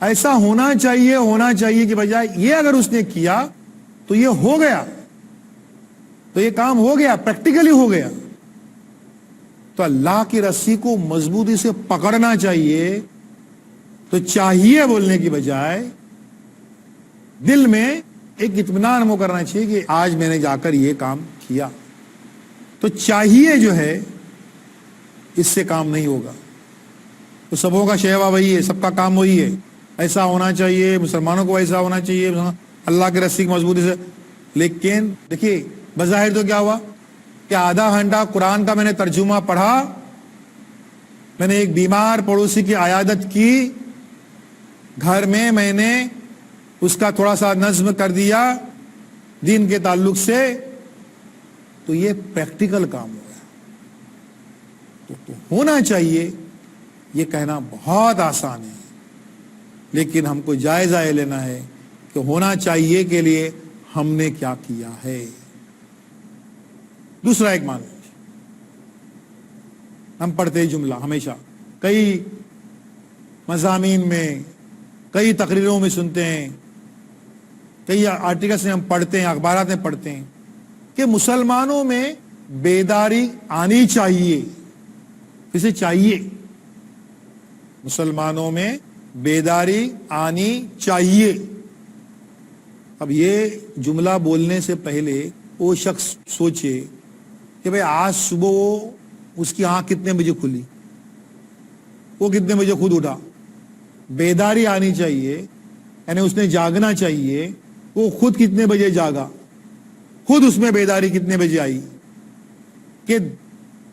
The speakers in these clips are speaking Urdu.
ایسا ہونا چاہیے کہ بجائے یہ اگر اس نے کیا تو یہ ہو گیا، تو یہ کام ہو گیا، پریکٹیکلی ہو گیا. تو اللہ کی رسی کو مضبوطی سے پکڑنا چاہیے. تو چاہیے بولنے کی بجائے دل میں ایک اطمینان ہم کو کرنا چاہیے کہ آج میں نے جا کر یہ کام کیا. تو چاہیے جو ہے اس سے کام نہیں ہوگا. تو سبوں کا شہوا وہی ہے، سب کا کام وہی ہے، ایسا ہونا چاہیے، مسلمانوں کو ایسا ہونا چاہیے، اللہ کی رسی کی مضبوطی سے. لیکن دیکھیے بظاہر تو کیا ہوا کہ آدھا گھنٹہ قرآن کا میں نے ترجمہ پڑھا، میں نے ایک بیمار پڑوسی کی عیادت کی، گھر میں نے اس کا تھوڑا سا نظم کر دیا دین کے تعلق سے، تو یہ پریکٹیکل کام ہو گیا. تو ہونا چاہیے یہ کہنا بہت آسان ہے، لیکن ہم کو جائزہ یہ لینا ہے کہ ہونا چاہیے کے لیے ہم نے کیا کیا ہے. دوسرا ایک مان لیجیے، ہم پڑھتے ہیں جملہ ہمیشہ، کئی مضامین میں، کئی تقریروں میں سنتے ہیں، کئی آرٹیکلس میں ہم پڑھتے ہیں، اخبارات میں پڑھتے ہیں کہ مسلمانوں میں بیداری آنی چاہیے. اسے چاہیے، مسلمانوں میں بیداری آنی چاہیے. اب یہ جملہ بولنے سے پہلے وہ شخص سوچے کہ بھئی آج صبح اس کی آنکھ کتنے بجے کھلی، وہ کتنے بجے خود اٹھا. بیداری آنی چاہیے یعنی اس نے جاگنا چاہیے، وہ خود کتنے بجے جاگا، خود اس میں بیداری کتنے بجے آئی کہ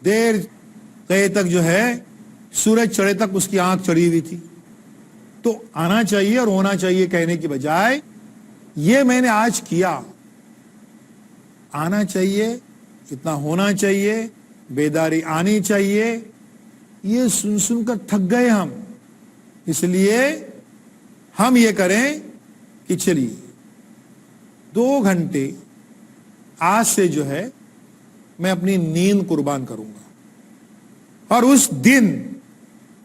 دیر گئے تک جو ہے سورج چڑھے تک اس کی آنکھ چڑھی ہوئی تھی. تو آنا چاہیے اور ہونا چاہیے کہنے کی بجائے یہ میں نے آج کیا، آنا چاہیے، اتنا ہونا چاہیے، بیداری آنی چاہیے. یہ سن کر تھک گئے ہم، اس لیے ہم یہ کریں کہ چلیے 2 گھنٹے آج سے جو ہے میں اپنی نیند قربان کروں گا، اور اس دن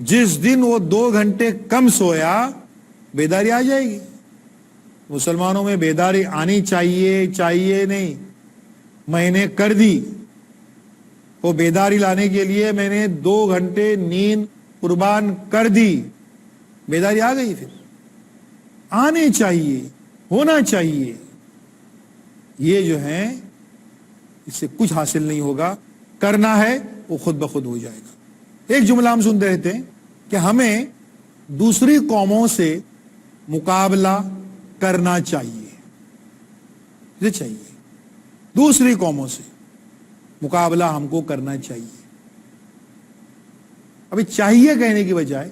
جس دن وہ 2 گھنٹے کم سویا بیداری آ جائے گی. مسلمانوں میں بیداری آنی چاہیے نہیں، میں نے کر دی. وہ بیداری لانے کے لیے میں نے 2 گھنٹے نیند قربان کر دی، بیداری آ گئی. پھر آنے چاہیے، ہونا چاہیے. یہ جو ہے اس سے کچھ حاصل نہیں ہوگا، کرنا ہے وہ خود بخود ہو جائے گا. ایک جملہ ہم سنتے رہتے ہیں کہ ہمیں دوسری قوموں سے مقابلہ کرنا چاہیے. یہ چاہیے، دوسری قوموں سے مقابلہ ہم کو کرنا چاہیے. ابھی چاہیے کہنے کی بجائے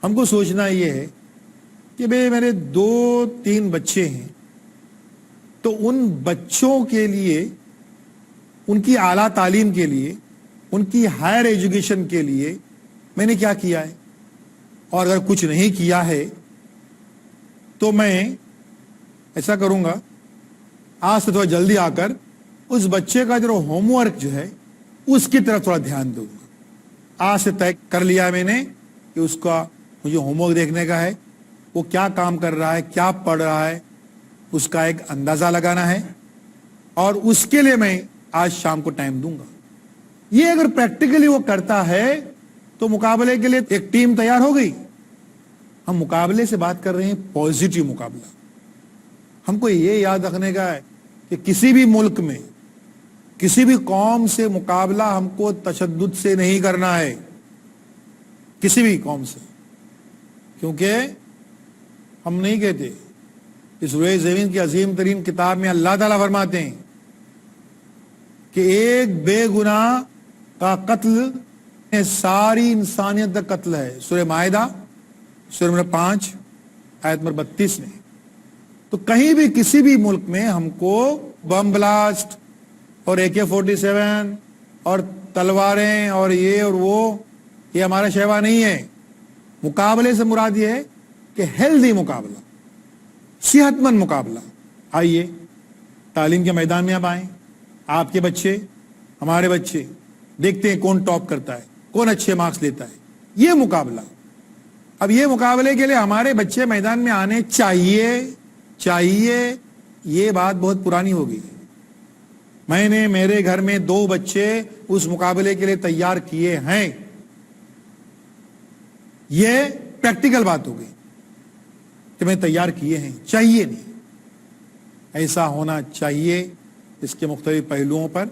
ہم کو سوچنا یہ ہے کہ بھئی میرے 2-3 بچے ہیں، تو ان بچوں کے لیے، ان کی اعلیٰ تعلیم کے لیے، ان کی ہائر ایجوکیشن کے لیے میں نے کیا کیا ہے. اور اگر کچھ نہیں کیا ہے تو میں ایسا کروں گا، آج سے تھوڑا جلدی آ کر اس بچے کا جو ہوم ورک جو ہے اس کی طرف تھوڑا دھیان دوں گا. آج سے طے کر لیا میں نے کہ اس کا مجھے ہوم ورک دیکھنے کا ہے، وہ کیا کام کر رہا ہے، کیا پڑھ رہا ہے، اس کا ایک اندازہ لگانا ہے، اور اس کے لیے میں آج شام کو ٹائم دوں گا. یہ اگر پریکٹیکلی وہ کرتا ہے تو مقابلے کے لیے ایک ٹیم تیار ہو گئی. ہم مقابلے سے بات کر رہے ہیں، پازیٹیو مقابلہ. ہم کو یہ یاد رکھنے کا ہے کہ کسی بھی ملک میں کسی بھی قوم سے مقابلہ ہم کو تشدد سے نہیں کرنا ہے، کسی بھی قوم سے. کیونکہ ہم نہیں کہتے، اس روئے زمین کی عظیم ترین کتاب میں اللہ تعالیٰ فرماتے ہیں کہ ایک بے گناہ کا قتل ساری انسانیت کا قتل ہے. سورہ مائدہ سورہ نمبر 5 آیت نمبر 32 میں. تو کہیں بھی کسی بھی ملک میں ہم کو بم بلاسٹ اور AK-47 اور تلواریں اور یہ اور وہ، یہ ہمارا شیوا نہیں ہے. مقابلے سے مراد یہ ہے کہ ہیلدی مقابلہ، صحت مند مقابلہ. آئیے تعلیم کے میدان میں اب آئیں، آپ کے بچے، ہمارے بچے، دیکھتے ہیں کون ٹاپ کرتا ہے، کون اچھے مارکس لیتا ہے. یہ مقابلہ اب یہ مقابلے کے لیے ہمارے بچے میدان میں آنے چاہیے یہ بات بہت پرانی ہو گئی. میں نے میرے گھر میں 2 بچے اس مقابلے کے لیے تیار کیے ہیں. یہ پریکٹیکل بات ہو گئی کہ میں تیار کیے ہیں. چاہیے نہیں، ایسا ہونا چاہیے. اس کے مختلف پہلوؤں پر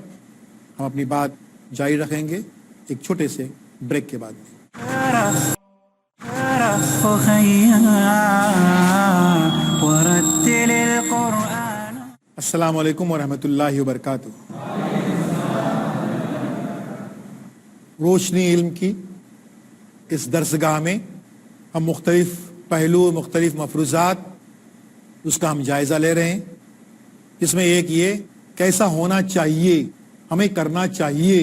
ہم اپنی بات جاری رکھیں گے ایک چھوٹے سے بریک کے بعد میں. السلام علیکم ورحمۃ اللہ وبرکاتہ. روشنی علم کی اس درسگاہ میں ہم مختلف پہلو، مختلف مفروضات اس کا ہم جائزہ لے رہے ہیں. اس میں ایک یہ کیسا ہونا چاہیے، ہمیں کرنا چاہیے.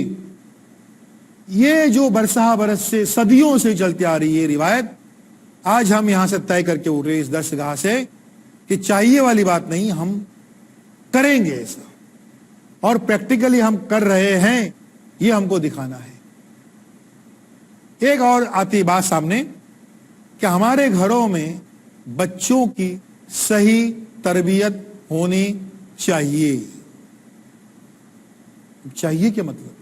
یہ جو برسہ برس سے صدیوں سے چلتی آ رہی ہے روایت، آج ہم یہاں سے طے کر کے اٹھ رہے اس درسگاہ سے کہ چاہیے والی بات نہیں، ہم کریں گے ایسا، اور پریکٹیکلی ہم کر رہے ہیں، یہ ہم کو دکھانا ہے. ایک اور آتی بات سامنے کہ ہمارے گھروں میں بچوں کی صحیح تربیت ہونی چاہیے. چاہیے کیا مطلب؟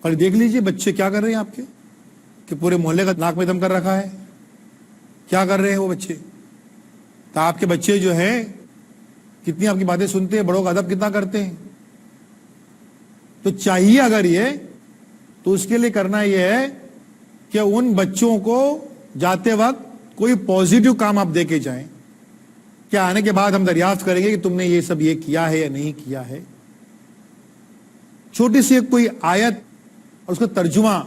اور دیکھ لیجئے بچے کیا کر رہے ہیں آپ کے، کہ پورے محلے کا ناک میں دم کر رکھا ہے. کیا کر رہے ہیں وہ بچے؟ تو آپ کے بچے جو ہیں کتنی آپ کی باتیں سنتے ہیں، بڑوں کا ادب کتنا کرتے ہیں. تو چاہیے اگر یہ، تو اس کے لیے کرنا یہ ہے کہ ان بچوں کو جاتے وقت کوئی پوزیٹو کام آپ دے کے جائیں کہ آنے کے بعد ہم دریافت کریں گے کہ تم نے یہ سب یہ کیا ہے یا نہیں کیا ہے. چھوٹی سی کوئی آیت اور اس کا ترجمہ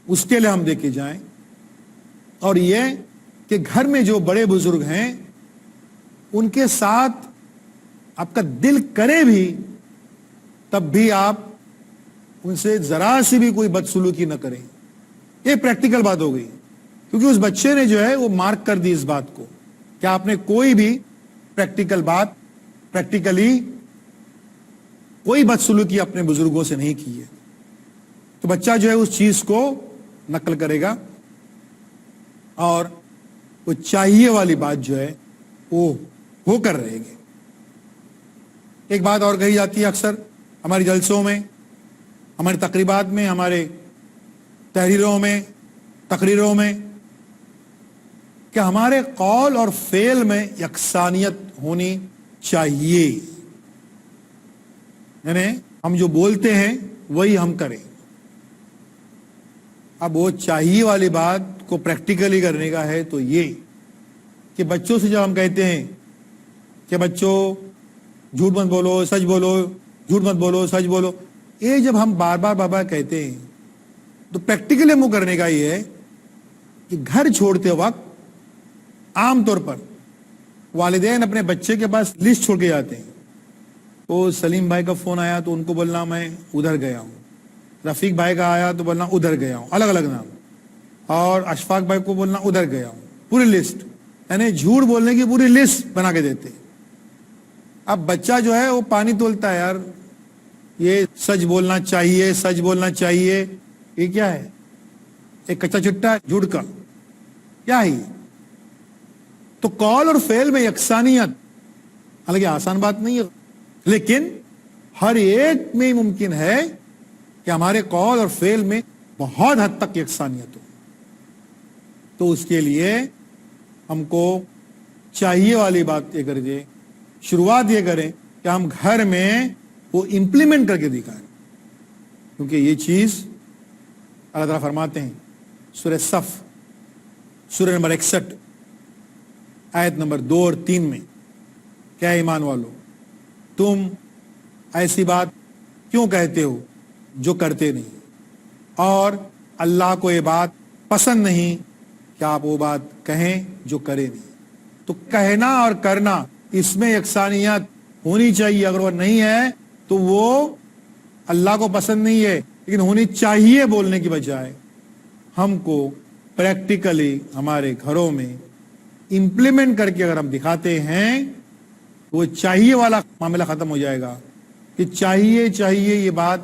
اس کے لیے ہم دے کے جائیں. اور یہ کہ گھر میں جو بڑے بزرگ ہیں ان کے ساتھ آپ کا دل کرے بھی تب بھی آپ ان سے ذرا سی بھی کوئی بدسلوکی نہ کریں. یہ پریکٹیکل بات ہو گئی، کیونکہ اس بچے نے جو ہے وہ مارک کر دی اس بات کو کہ آپ نے کوئی بھی پریکٹیکل بات، پریکٹیکلی کوئی بدسلوکی اپنے بزرگوں سے نہیں کی ہے. تو بچہ جو ہے اس چیز کو نقل کرے گا اور وہ چاہیے والی بات جو ہے وہ ہو کر رہے گی. ایک بات اور کہی جاتی ہے اکثر ہماری جلسوں میں، ہماری تقریبات میں، ہمارے تحریروں میں، تقریروں میں، کہ ہمارے قول اور فعل میں یکسانیت ہونی چاہیے. یعنی ہم جو بولتے ہیں وہی ہم کریں. اب وہ چاہیے والی بات کو پریکٹیکلی کرنے کا ہے تو یہ کہ بچوں سے جب ہم کہتے ہیں کہ بچوں جھوٹ مت بولو، سچ بولو، جھوٹ مت بولو، سچ بولو، یہ جب ہم بار بار بار کہتے ہیں تو پریکٹیکلی ہم کو کرنے کا یہ ہے کہ گھر چھوڑتے وقت عام طور پر والدین اپنے بچے کے پاس لسٹ چھوڑ کے جاتے ہیں. وہ سلیم بھائی کا فون آیا تو ان کو بولنا میں ادھر گیا ہوں، رفیق بھائی کا آیا تو بولنا ادھر گیا ہوں، الگ الگ نام، اور اشفاق بھائی کو بولنا ادھر گیا ہوں. پوری لسٹ، یعنی جھوٹ بولنے کی پوری لسٹ بنا کے دیتے. اب بچہ جو ہے وہ پانی تولتا ہے، یار یہ سچ بولنا چاہیے، سچ بولنا چاہیے، یہ کیا ہے؟ ایک کچا چٹا جھوٹ کا کیا ہے یہ؟ تو قول اور فعل میں یکسانیت حالانکہ آسان بات نہیں ہے، لیکن ہر ایک میں ممکن ہے کہ ہمارے قول اور فعل میں بہت حد تک یکسانیت ہو. تو اس کے لیے ہم کو چاہیے والی بات یہ کر دیں، شروعات یہ کریں کہ ہم گھر میں وہ امپلیمنٹ کر کے دکھائیں. کیونکہ یہ چیز اللہ تعالیٰ فرماتے ہیں سورہ صف سورہ نمبر 61 آیت نمبر 2 اور 3 میں، کیا ایمان والو تم ایسی بات کیوں کہتے ہو جو کرتے نہیں، اور اللہ کو یہ بات پسند نہیں کہ آپ وہ بات کہیں جو کرے نہیں. تو کہنا اور کرنا اس میں یکسانیت ہونی چاہیے. اگر وہ نہیں ہے تو وہ اللہ کو پسند نہیں ہے، لیکن ہونی چاہیے بولنے کی بجائے. ہم کو پریکٹیکلی ہمارے گھروں میں امپلیمنٹ کر کے اگر ہم دکھاتے ہیں وہ چاہیے والا معاملہ ختم ہو جائے گا کہ چاہیے یہ بات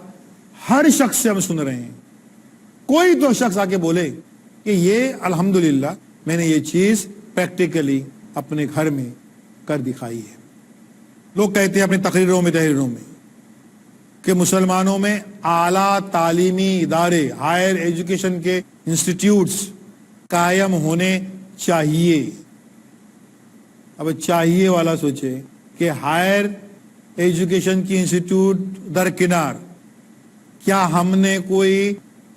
ہر شخص سے ہم سن رہے ہیں. کوئی تو شخص آ کے بولے کہ یہ الحمدللہ میں نے یہ چیز پریکٹیکلی اپنے گھر میں کر دکھائی ہے. لوگ کہتے ہیں اپنی تحریروں میں کہ مسلمانوں میں اعلیٰ تعلیمی ادارے، ہائر ایجوکیشن کے انسٹیٹیوٹس قائم ہونے چاہیے. اب چاہیے والا سوچے کہ ہائر ایجوکیشن کی انسٹیٹیوٹ درکنار، کیا ہم نے کوئی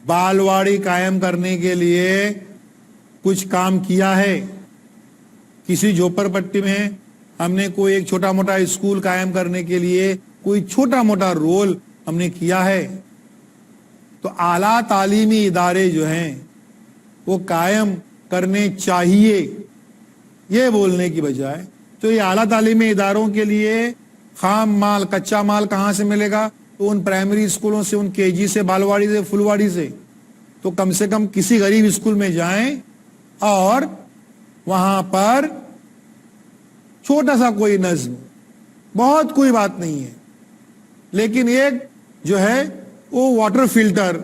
بالواڑی قائم کرنے کے لیے کچھ کام کیا ہے؟ کسی جھوپڑ پٹی میں ہم نے کوئی ایک چھوٹا موٹا اسکول قائم کرنے کے لیے کوئی چھوٹا موٹا رول ہم نے کیا ہے؟ تو اعلیٰ تعلیمی ادارے جو ہیں وہ قائم کرنے چاہیے، یہ بولنے کی بجائے تو یہ اعلیٰ تعلیمی اداروں کے لیے خام مال، کچا مال کہاں سے ملے گا؟ تو ان پرائمری اسکولوں سے، ان کے جی سے، بالواڑی سے، فلواڑی سے. تو کم سے کم کسی غریب اسکول میں جائیں اور وہاں پر چھوٹا سا کوئی نظم، بہت کوئی بات نہیں ہے، لیکن ایک جو ہے وہ واٹر فلٹر،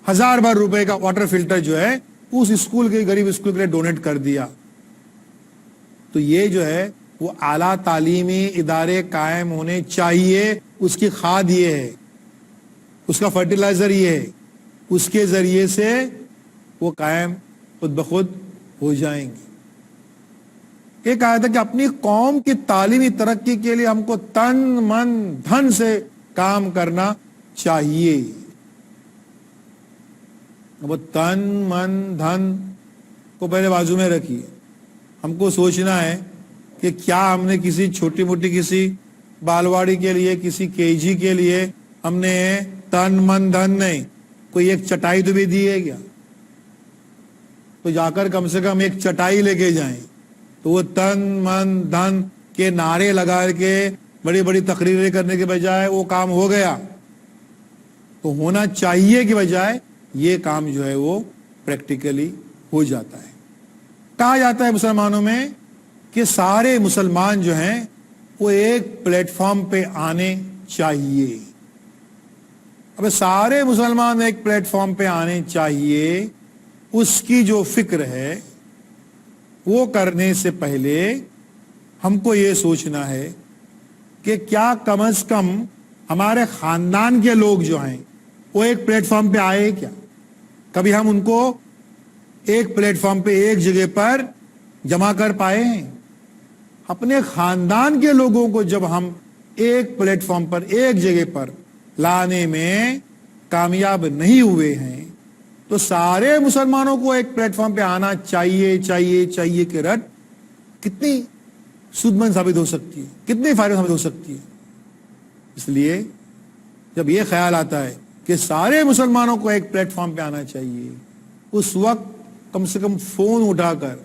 1000 روپے کا واٹر فلٹر جو ہے اس اسکول کے، غریب اسکول کے لیے ڈونیٹ کر دیا. تو یہ جو ہے وہ اعلیٰ تعلیمی ادارے قائم ہونے چاہیے. اس کی کھاد یہ ہے، اس کا فرٹیلائزر یہ ہے، اس کے ذریعے سے وہ قائم خود بخود ہو جائیں گے. یہ کہا تھا کہ اپنی قوم کی تعلیمی ترقی کے لیے ہم کو تن من دھن سے کام کرنا چاہیے. وہ تن من دھن کو پہلے بازو میں رکھیے. ہم کو سوچنا ہے کہ کیا ہم نے کسی چھوٹی موٹی، کسی بالواڑی کے لیے، کسی کے جی کے لیے ہم نے تن من دھن نہیں، کوئی ایک چٹائی تو بھی دی ہے کیا؟ تو جا کر کم سے کم ایک چٹائی لے کے جائیں. تو وہ تن من دھن کے نعرے لگا کے بڑی بڑی تقریریں کرنے کے بجائے وہ کام ہو گیا. تو ہونا چاہیے کی بجائے یہ کام جو ہے وہ پریکٹیکلی ہو جاتا ہے. کہا جاتا ہے مسلمانوں میں کہ سارے مسلمان جو ہیں وہ ایک پلیٹ فارم پہ آنے چاہیے. اب سارے مسلمان ایک پلیٹ فارم پہ آنے چاہیے، اس کی جو فکر ہے وہ کرنے سے پہلے ہم کو یہ سوچنا ہے کہ کیا کم از کم ہمارے خاندان کے لوگ جو ہیں وہ ایک پلیٹ فارم پہ آئے کیا؟ کبھی ہم ان کو ایک پلیٹ فارم پہ ایک جگہ پر جمع کر پائے ہیں؟ اپنے خاندان کے لوگوں کو جب ہم ایک پلیٹ فارم پر، ایک جگہ پر لانے میں کامیاب نہیں ہوئے ہیں تو سارے مسلمانوں کو ایک پلیٹ فارم پہ آنا چاہیے چاہیے چاہیے کہ رٹ کتنی سودمند ثابت ہو سکتی ہے، کتنی فائدہ ثابت ہو سکتی ہے. اس لیے جب یہ خیال آتا ہے کہ سارے مسلمانوں کو ایک پلیٹ فارم پہ آنا چاہیے، اس وقت کم سے کم فون اٹھا کر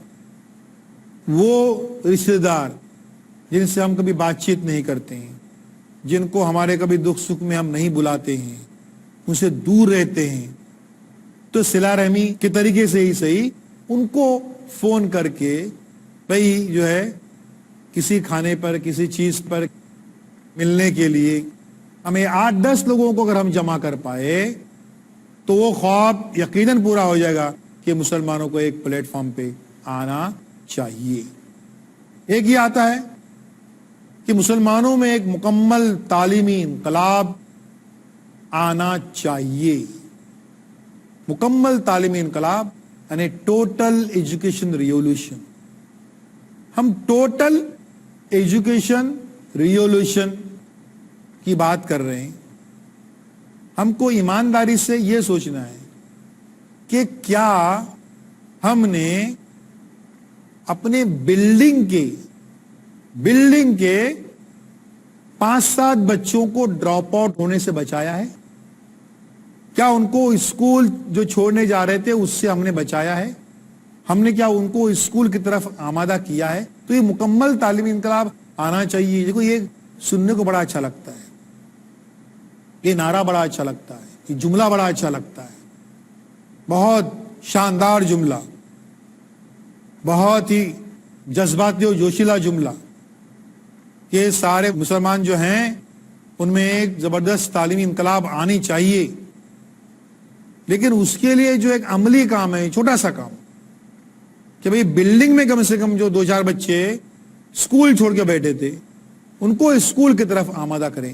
وہ رشتہ دار جن سے ہم کبھی بات چیت نہیں کرتے ہیں، جن کو ہمارے کبھی دکھ سکھ میں ہم نہیں بلاتے ہیں، ان سے دور رہتے ہیں، تو صلہ رحمی کے طریقے سے ہی صحیح ان کو فون کر کے بھئی جو ہے کسی کھانے پر، کسی چیز پر ملنے کے لیے ہمیں 8-10 لوگوں کو اگر ہم جمع کر پائے تو وہ خواب یقیناً پورا ہو جائے گا کہ مسلمانوں کو ایک پلیٹ فارم پہ آنا چاہیے. ایک یہ آتا ہے کہ مسلمانوں میں ایک مکمل تعلیمی انقلاب آنا چاہیے. مکمل تعلیمی انقلاب یعنی ٹوٹل ایجوکیشن ریولوشن. ہم ٹوٹل ایجوکیشن ریولوشن کی بات کر رہے ہیں. ہم کو ایمانداری سے یہ سوچنا ہے کہ کیا ہم نے اپنے بلڈنگ کے 5-7 بچوں کو ڈراپ آؤٹ ہونے سے بچایا ہے؟ کیا ان کو اسکول جو چھوڑنے جا رہے تھے اس سے ہم نے بچایا ہے؟ ہم نے کیا ان کو اسکول کی طرف آمادہ کیا ہے؟ تو یہ مکمل تعلیمی انقلاب آنا چاہیے. دیکھو یہ سننے کو بڑا اچھا لگتا ہے، یہ نعرہ بڑا اچھا لگتا ہے، یہ جملہ بڑا اچھا لگتا ہے، بہت شاندار جملہ، بہت ہی جذباتی اور جوشیلا جملہ کہ سارے مسلمان جو ہیں ان میں ایک زبردست تعلیمی انقلاب آنی چاہیے. لیکن اس کے لیے جو ایک عملی کام ہے, چھوٹا سا کام, کہ بھئی بلڈنگ میں کم سے کم جو 2-4 بچے اسکول چھوڑ کے بیٹھے تھے ان کو اسکول کی طرف آمادہ کریں,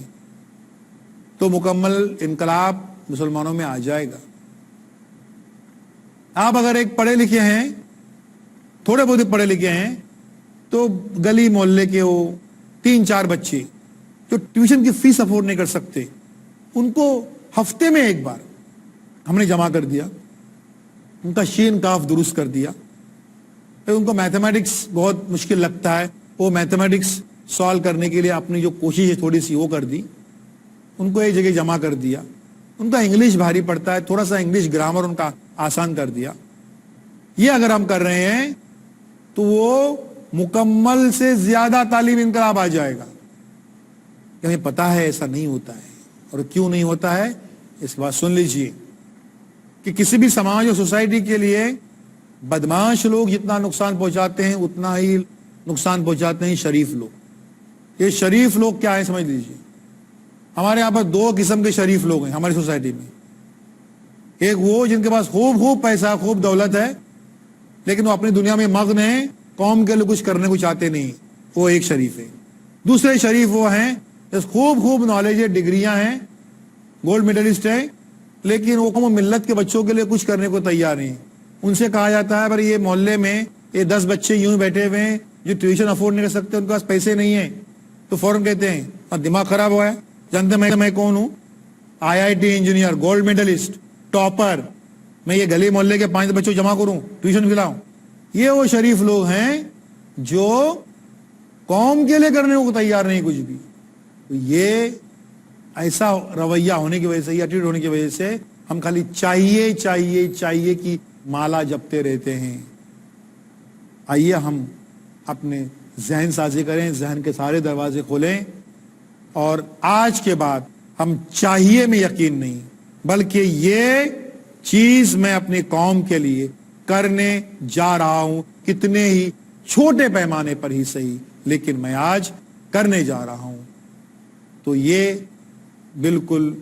تو مکمل انقلاب مسلمانوں میں آ جائے گا. آپ اگر ایک پڑھے لکھے ہیں, تھوڑے بہت پڑھے لکھے ہیں, تو گلی محلے کے وہ 3-4 بچے جو ٹیوشن کی فیس افورڈ نہیں کر سکتے, ان کو ہفتے میں ایک بار ہم نے جمع کر دیا, ان کا شین کاف درست کر دیا. پھر ان کو میتھمیٹکس بہت مشکل لگتا ہے, وہ میتھمیٹکس سالو کرنے کے لیے اپنی جو کوشش ہے تھوڑی سی وہ کر دی, ان کو ایک جگہ جمع کر دیا. ان کا انگلش بھاری پڑتا ہے, تھوڑا سا انگلش گرامر ان کا آسان کر دیا. یہ اگر ہم کر رہے ہیں تو وہ مکمل سے زیادہ تعلیم انقلاب آ جائے گا. ہمیں پتا ہے ایسا نہیں ہوتا ہے, اور کیوں نہیں ہوتا ہے اس بات سن لیجئے, کہ کسی بھی سماج اور سوسائٹی کے لیے بدماش لوگ جتنا نقصان پہنچاتے ہیں اتنا ہی نقصان پہنچاتے ہیں شریف لوگ. یہ شریف لوگ کیا ہیں سمجھ لیجئے. ہمارے یہاں پر 2 قسم کے شریف لوگ ہیں ہماری سوسائٹی میں. ایک وہ جن کے پاس خوب پیسہ, خوب دولت ہے, لیکن وہ اپنی دنیا میں مغن ہیں, قوم کے لیے کچھ کرنے کو چاہتے نہیں, وہ ایک شریف ہے. دوسرے شریف وہ ہیں خوب نالج ہے, ڈگریاں ہیں, گولڈ میڈلسٹ ہیں, لیکن وہ قوم و ملت کے بچوں کے لیے کچھ کرنے کو تیار نہیں. ان سے کہا جاتا ہے پر یہ محلے میں یہ 10 بچے یوں بیٹھے ہوئے ہیں جو ٹیوشن افورڈ نہیں کر سکتے, ان کے پاس پیسے نہیں ہیں, تو فوراً کہتے ہیں اور دماغ خراب ہوا ہے, جانتے میں کون ہوں, IIT engineer, gold medalist, topper, میں یہ گلی محلے کے 5 بچوں جمع کروں, ٹیوشن کھلاؤں. یہ وہ شریف لوگ ہیں جو قوم کے لیے کرنے کو تیار نہیں کچھ بھی. تو یہ ایسا رویہ ہونے کی وجہ سے, یہ ایٹیٹیوڈ ہونے کی وجہ سے ہم خالی چاہیے کی مالا جپتے رہتے ہیں. آئیے ہم اپنے ذہن سازی کریں, ذہن کے سارے دروازے کھولیں, اور آج کے بعد ہم چاہیے میں یقین نہیں بلکہ یہ چیز میں اپنی قوم کے لیے کرنے جا رہا ہوں, کتنے ہی چھوٹے پیمانے پر ہی صحیح, لیکن میں آج کرنے جا رہا ہوں. تو یہ بالکل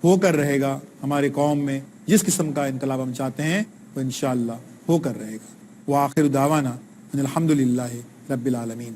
ہو کر رہے گا ہماری قوم میں. جس قسم کا انقلاب ہم چاہتے ہیں وہ انشاءاللہ ہو کر رہے گا. وآخر دعوانا ان الحمدللہ رب العالمین.